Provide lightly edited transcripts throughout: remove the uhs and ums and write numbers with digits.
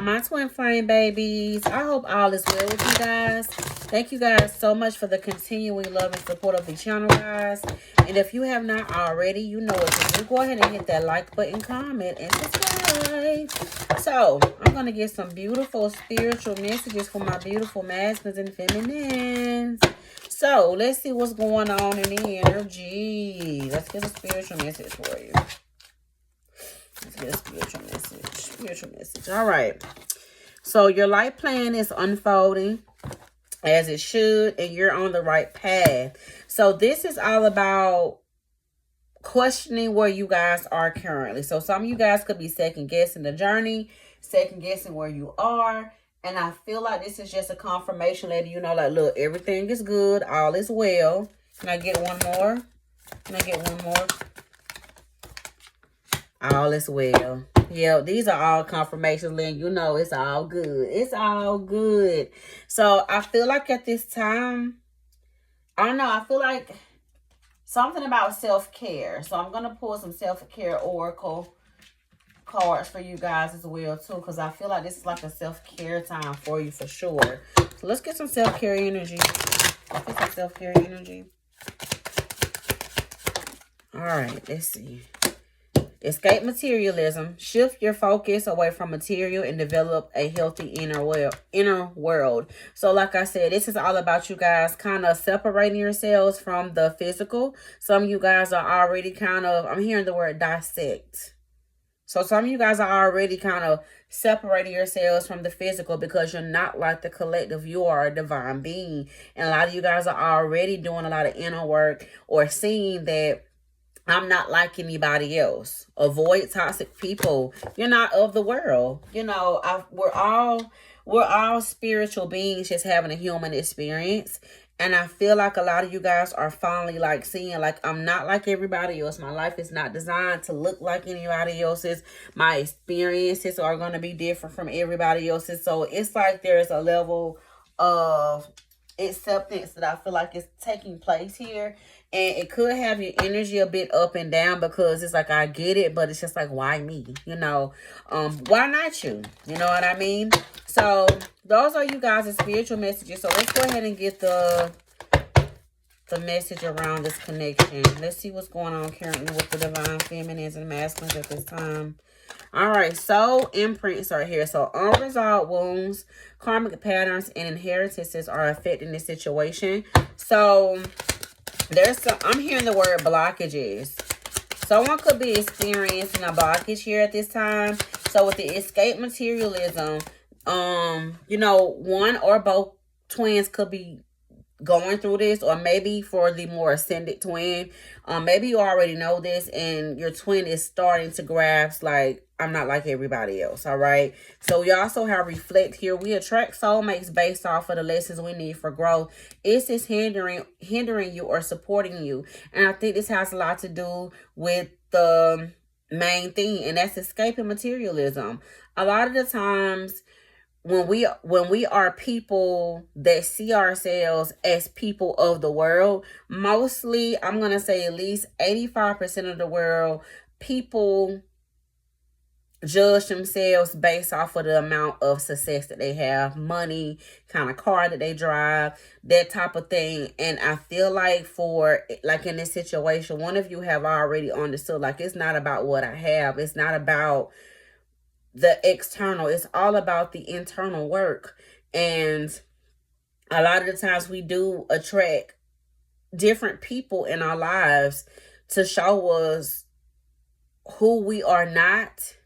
My twin flame babies, I hope all is well with you guys. Thank you guys so much for the continuing love and support of the channel, guys. And if you have not already, you know what to do. Go ahead and hit that like button, comment, and subscribe. So I'm going to get some beautiful spiritual messages for my beautiful masculines and feminines. So let's see what's going on in the energy. Let's get a spiritual message for you. Let's get a spiritual message. Spiritual message. All right. So your life plan is unfolding as it should, and you're on the right path. So this is all about questioning where you guys are currently. So some of you guys could be second guessing the journey, second guessing where you are. And I feel like this is just a confirmation letting you know, like, look, everything is good. All is well. Can I get one more? Can I get one more? All is well. Yeah, these are all confirmations, letting you know it's all good. It's all good. So I feel like at this time, I don't know, I feel like something about self-care. So I'm going to pull some self-care oracle cards for you guys as well, too, because I feel like this is like a self-care time for you for sure. So let's get some self-care energy. Let's get some self-care energy. All right, let's see. Escape materialism. Shift your focus away from material and develop a healthy inner world. So like I said, this is all about you guys kind of separating yourselves from the physical. Some of you guys are already kind of, I'm hearing the word dissect. So some of you guys are already kind of separating yourselves from the physical because you're not like the collective. You are a divine being. And a lot of you guys are already doing a lot of inner work or seeing that I'm not like anybody else. Avoid toxic people. You're not of the world. You know, we're all spiritual beings just having a human experience. And I feel like a lot of you guys are finally like seeing, like, I'm not like everybody else. My life is not designed to look like anybody else's. My experiences are going to be different from everybody else's. So it's like there's a level of acceptance that I feel like is taking place here. And it could have your energy a bit up and down because it's like, I get it, but it's just like, why me? You know, why not you? You know what I mean? So those are you guys' spiritual messages. So let's go ahead and get the message around this connection. Let's see what's going on currently with the divine feminines and masculines at this time. All right, soul imprints are here. So unresolved wounds, karmic patterns, and inheritances are affecting this situation. So I'm hearing the word blockages. Someone could be experiencing a blockage here at this time. So with the escape materialism, you know, one or both twins could be going through this, or maybe for the more ascended twin, maybe you already know this and your twin is starting to grasp, like, I'm not like everybody else. All right, so we also have reflect here. We attract soulmates based off of the lessons we need for growth. Is this hindering you or supporting you? And I think this has a lot to do with the main thing, and that's escaping materialism. A lot of the times when we are people that see ourselves as people of the world, mostly, I'm going to say at least 85% of the world, people judge themselves based off of the amount of success that they have, money, kind of car that they drive, that type of thing. And I feel like in this situation, one of you have already understood, like, it's not about what I have. It's not about the external. It's all about the internal work. And a lot of the times we do attract different people in our lives to show us who we are not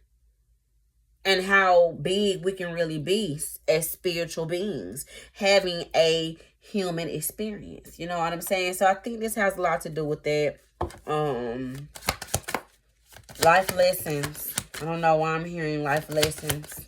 and how big we can really be as spiritual beings, having a human experience. You know what I'm saying? So I think this has a lot to do with that. Life lessons. I don't know why I'm hearing life lessons.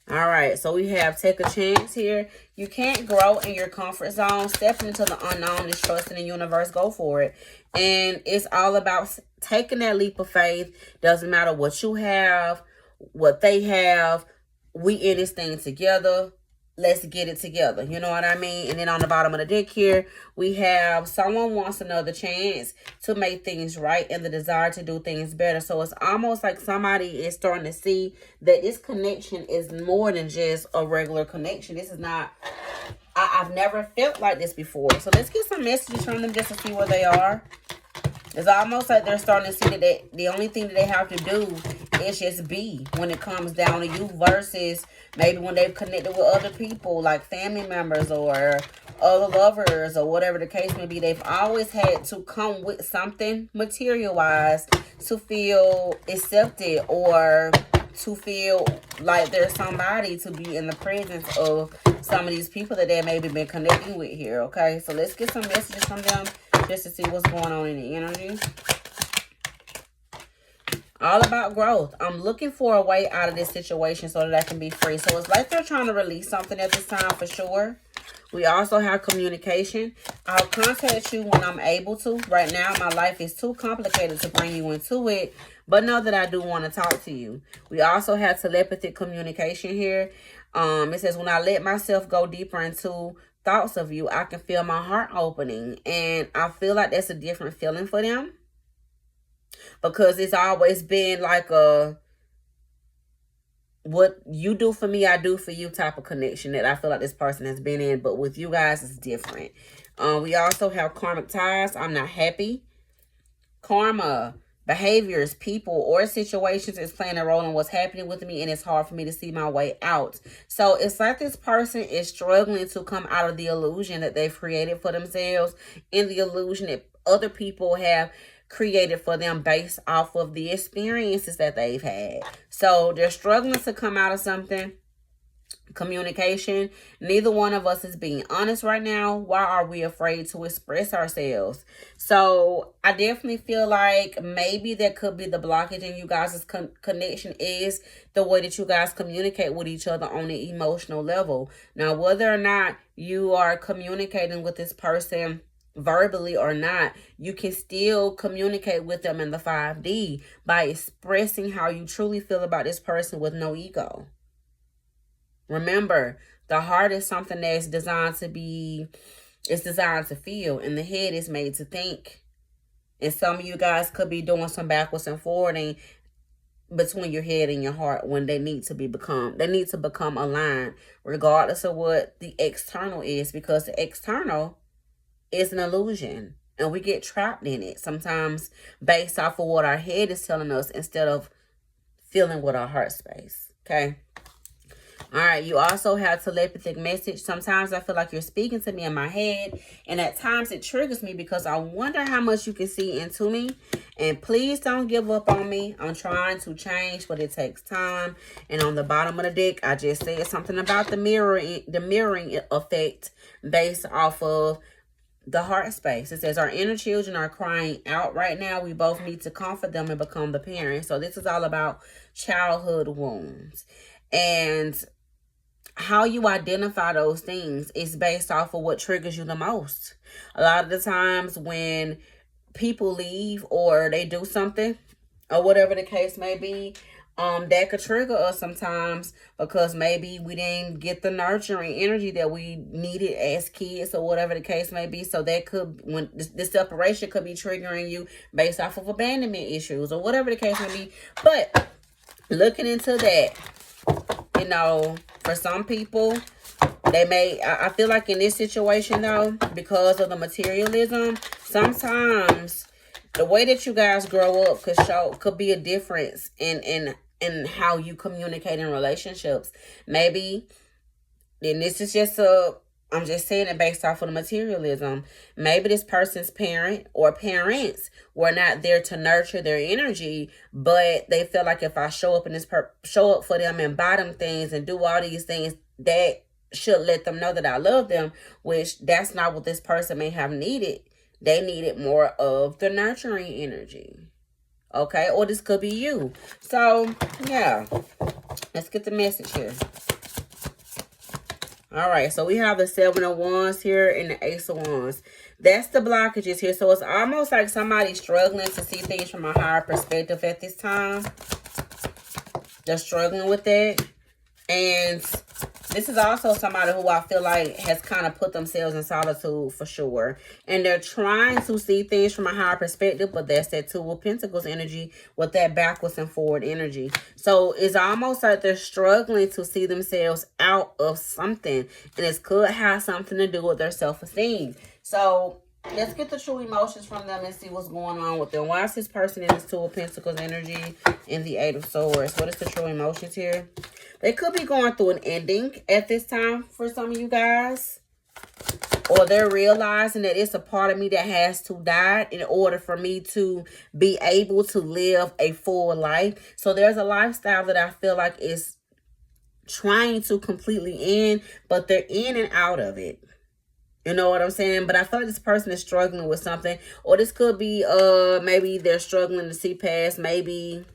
All right, so we have take a chance here. You can't grow in your comfort zone. Stepping into the unknown is trusting the universe. Go for it. And it's all about taking that leap of faith. Doesn't matter what you have, what they have. We in this thing together. let's get it together. You know what I mean? And then on the bottom of the deck here, we have someone wants another chance to make things right and the desire to do things better. So it's almost like somebody is starting to see that this connection is more than just a regular connection. This is not, I've never felt like this before. So let's get some messages from them just to see where they are. It's almost like they're starting to see that the only thing that they have to do is just be when it comes down to you, versus maybe when they've connected with other people like family members or other lovers or whatever the case may be. They've always had to come with something material-wise to feel accepted or to feel like there's somebody to be in the presence of some of these people that they maybe been connecting with here, okay? So let's get some messages from them just to see what's going on in the energy. All about growth. I'm looking for a way out of this situation so that I can be free. So it's like they're trying to release something at this time for sure. We also have communication. I'll contact you when I'm able to. Right now, my life is too complicated to bring you into it, but know that I do want to talk to you. We also have telepathic communication here. It says, when I let myself go deeper into thoughts of you, I can feel my heart opening. And I feel like that's a different feeling for them, because it's always been like a what you do for me, I do for you type of connection that I feel like this person has been in. But with you guys, it's different. We also have karmic ties. I'm not happy. Karma, behaviors, people, or situations is playing a role in what's happening with me, and it's hard for me to see my way out. So it's like this person is struggling to come out of the illusion that they've created for themselves, in the illusion that other people have created for them based off of the experiences that they've had. So they're struggling to come out of something. Communication. Neither one of us is being honest right now. Why are we afraid to express ourselves? So I definitely feel like maybe that could be the blockage in you guys' connection, is the way that you guys communicate with each other on the emotional level. Now, whether or not you are communicating with this person verbally or not, you can still communicate with them in the 5D by expressing how you truly feel about this person with no ego. Remember, the heart is something that's designed to be, it's designed to feel, and the head is made to think. And some of you guys could be doing some backwards and forwarding between your head and your heart when they need to become aligned, regardless of what the external is, because the external is an illusion, and we get trapped in it sometimes based off of what our head is telling us instead of feeling with our heart space. Okay. All right. You also have telepathic message. Sometimes I feel like you're speaking to me in my head, and at times it triggers me because I wonder how much you can see into me. And please don't give up on me. I'm trying to change, but it takes time. And on the bottom of the deck, I just said something about the mirroring effect based off of the heart space. It says our inner children are crying out right now. We both need to comfort them and become the parents. So this is all about childhood wounds. And how you identify those things is based off of what triggers you the most. A lot of the times when people leave or they do something or whatever the case may be, that could trigger us sometimes because maybe we didn't get the nurturing energy that we needed as kids or whatever the case may be. So that could, when the separation could be triggering you based off of abandonment issues or whatever the case may be. But looking into that, you know, for some people, they may, I feel like in this situation though, because of the materialism, sometimes the way that you guys grow up could be a difference in how you communicate in relationships. Maybe, and this is just I'm just saying it based off of the materialism. Maybe this person's parent or parents were not there to nurture their energy, but they felt like if I show up for them and buy them things and do all these things, that should let them know that I love them, which that's not what this person may have needed. They needed more of the nurturing energy. Okay, or this could be you. So, yeah. Let's get the message here. All right, so we have the 7 of Wands here and the Ace of Wands. That's the blockages here. So it's almost like somebody's struggling to see things from a higher perspective at this time. They're struggling with that. And This is also somebody who I feel like has kind of put themselves in solitude for sure. And they're trying to see things from a higher perspective, but that's that Two of Pentacles energy with that backwards and forward energy. So it's almost like they're struggling to see themselves out of something. And this could have something to do with their self-esteem. So let's get the true emotions from them and see what's going on with them. Why is this person in this Two of Pentacles energy and the Eight of Swords? What is the true emotions here? They could be going through an ending at this time for some of you guys. Or they're realizing that it's a part of me that has to die in order for me to be able to live a full life. So there's a lifestyle that I feel like is trying to completely end, but they're in and out of it. You know what I'm saying? But I feel like this person is struggling with something. Or this could be maybe they're struggling to see past maybe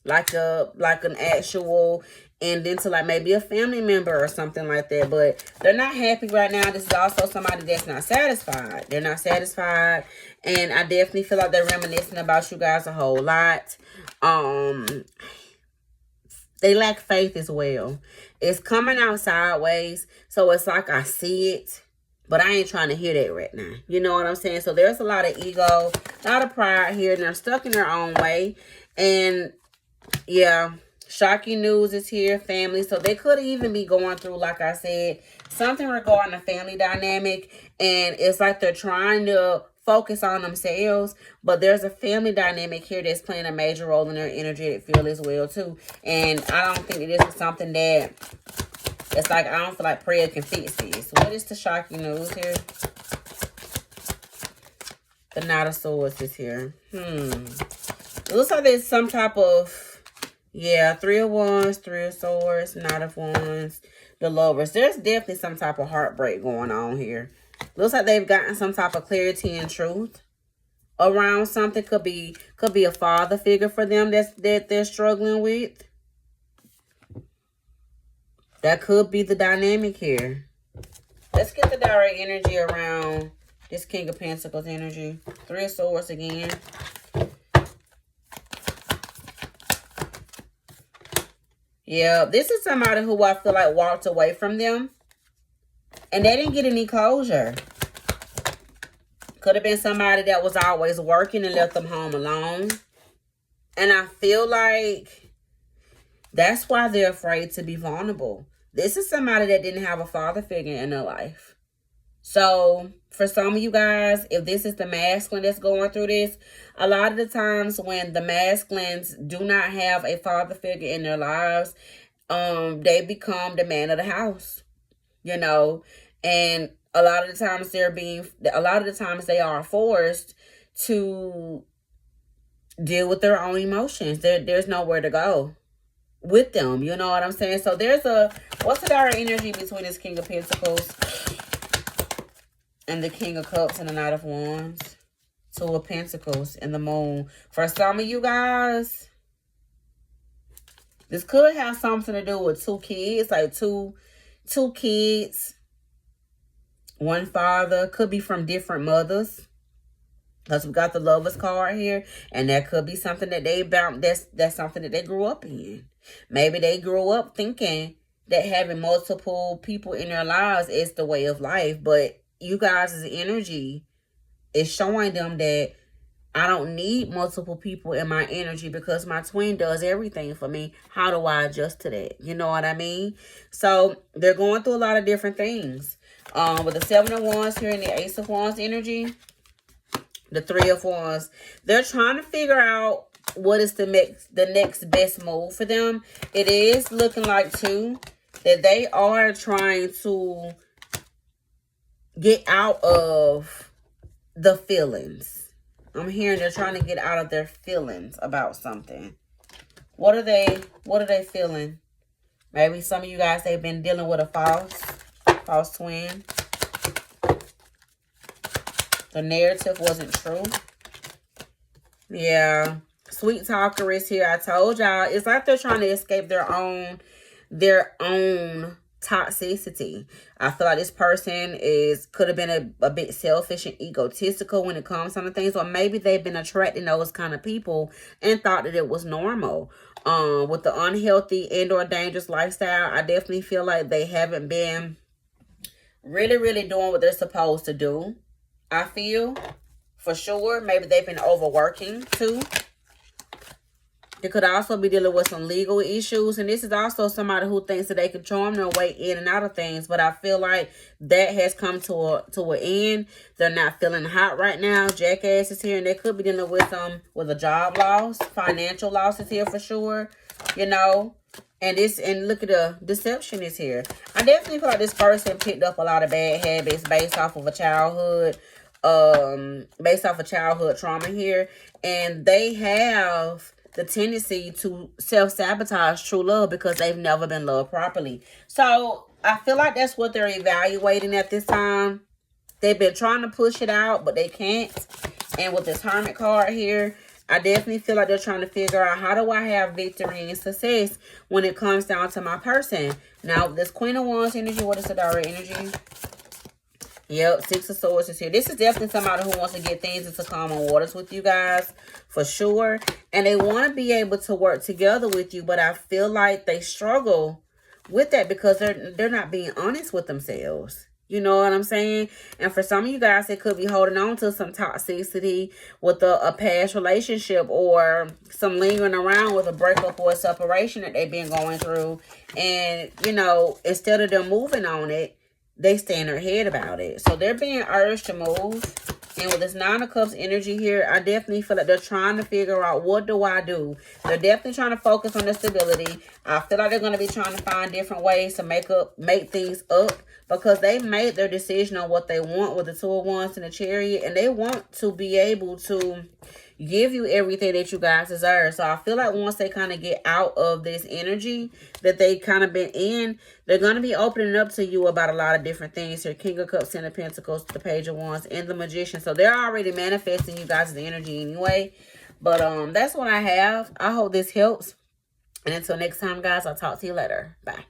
like an actual ending to like maybe a family member or something like that. But they're not happy right now. This is also somebody that's not satisfied. They're not satisfied. And I definitely feel like they're reminiscing about you guys a whole lot. They lack faith as well. It's coming out sideways. So it's like I see it, but I ain't trying to hear that right now. You know what I'm saying? So there's a lot of ego, a lot of pride here, and they're stuck in their own way. And yeah, shocking news is here, family. So they could even be going through, like I said, something regarding a family dynamic. And it's like they're trying to focus on themselves, but there's a family dynamic here that's playing a major role in their energetic field as well too. And I don't think that this is something that it's like, I don't feel like prayer can fix this. What is the shocking news here? The Knight of Swords is here. It looks like there's some type of, yeah, Three of Wands, Three of Swords, Knight of Wands, the Lovers. There's definitely some type of heartbreak going on here. Looks like they've gotten some type of clarity and truth around something. Could be a father figure for them that they're struggling with. That could be the dynamic here. Let's get the direct energy around this King of Pentacles energy. Three of Swords again. Yeah, this is somebody who I feel like walked away from them. And they didn't get any closure. Could have been somebody that was always working and left them home alone. And I feel like that's why they're afraid to be vulnerable. This is somebody that didn't have a father figure in their life. So for some of you guys, if this is the masculine that's going through this, a lot of the times when the masculines do not have a father figure in their lives, they become the man of the house, you know, and a lot of the times they are forced to deal with their own emotions. There's nowhere to go with them, you know what I'm saying? So what's the direct energy between this King of Pentacles and the King of Cups and the Knight of Wands? Two of Pentacles and the Moon. For some of you guys, this could have something to do with two kids, like two kids, one father. Could be from different mothers. Because we got the Lovers card here. And that could be something that that's something that they grew up in. Maybe they grew up thinking that having multiple people in their lives is the way of life. But you guys' energy is showing them that I don't need multiple people in my energy because my twin does everything for me. How do I adjust to that? You know what I mean? So they're going through a lot of different things. With the Seven of Wands here and the Ace of Wands energy, the Three of Wands, they're trying to figure out what is the next best move for them. It is looking like, too, that they are trying to get out of the feelings. I'm hearing they're trying to get out of their feelings about something. What are they feeling? Maybe some of you guys, they've been dealing with a false twin. The narrative wasn't true. Yeah. Sweet talker is here. I told y'all, it's like they're trying to escape their own toxicity. I feel like this person could have been a bit selfish and egotistical when it comes to things, or maybe they've been attracting those kind of people and thought that it was normal. with the unhealthy and or dangerous lifestyle. I definitely feel like they haven't been really doing what they're supposed to do. I feel, for sure. Maybe they've been overworking too. They could also be dealing with some legal issues. And this is also somebody who thinks that they can charm their way in and out of things. But I feel like that has come to an end. They're not feeling hot right now. Jackass is here. And they could be dealing with a job loss. Financial loss is here for sure. You know. And look at the deception is here. I definitely feel like this person picked up a lot of bad habits based off of a childhood. Based off of childhood trauma here. And they have the tendency to self-sabotage true love because they've never been loved properly. So I feel like that's what they're evaluating at this time. They've been trying to push it out, but they can't. And with this Hermit card here, I definitely feel like they're trying to figure out, how do I have victory and success when it comes down to my person? Now, this Queen of Wands energy, what is the direct energy? Yep, Six of Swords is here. This is definitely somebody who wants to get things into calmer waters with you guys, for sure. And they want to be able to work together with you, but I feel like they struggle with that because they're not being honest with themselves. You know what I'm saying? And for some of you guys, they could be holding on to some toxicity with a past relationship, or some lingering around with a breakup or a separation that they've been going through. And, you know, instead of them moving on it, they stay in their head about it. So they're being urged to move. And with this Nine of Cups energy here, I definitely feel like they're trying to figure out, what do I do? They're definitely trying to focus on their stability. I feel like they're going to be trying to find different ways to make things up, because they made their decision on what they want with the Two of Wands and the Chariot. And they want to be able to give you everything that you guys deserve. So I feel like once they kind of get out of this energy that they kind of been in, they're going to be opening up to you about a lot of different things here. King of Cups, Ten of Pentacles, the Page of Wands, and the Magician. So they're already manifesting you guys' energy anyway. But that's what I have. I hope this helps. And until next time, guys, I'll talk to you later. Bye.